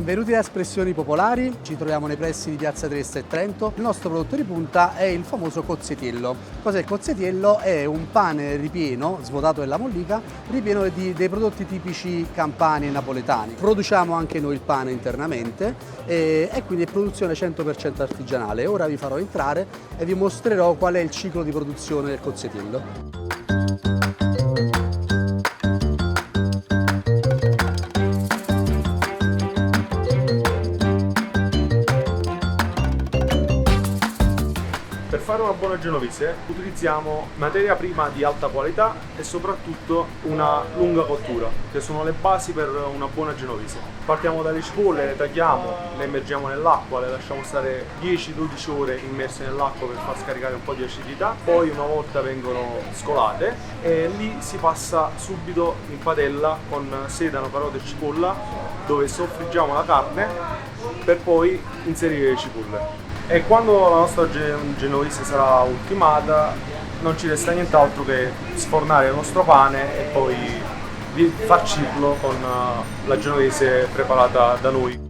Benvenuti da Espressioni Popolari, ci troviamo nei pressi di Piazza Trieste e Trento. Il nostro prodotto di punta è il famoso cozzetiello. Cos'è il cozzetiello? È un pane ripieno, svuotato della mollica, ripieno dei prodotti tipici campani e napoletani. Produciamo anche noi il pane internamente e quindi è produzione 100% artigianale. Ora vi farò entrare e vi mostrerò qual è il ciclo di produzione del cozzetiello. Per fare una buona genovese utilizziamo materia prima di alta qualità e soprattutto una lunga cottura, che sono le basi per una buona genovese. Partiamo dalle cipolle, le tagliamo, le immergiamo nell'acqua, le lasciamo stare 10-12 ore immerse nell'acqua per far scaricare un po' di acidità, poi una volta vengono scolate e lì si passa subito in padella con sedano, carote e cipolla, dove soffriggiamo la carne per poi inserire le cipolle. E quando la nostra genovese sarà ultimata non ci resta nient'altro che sfornare il nostro pane e poi farcirlo con la genovese preparata da noi.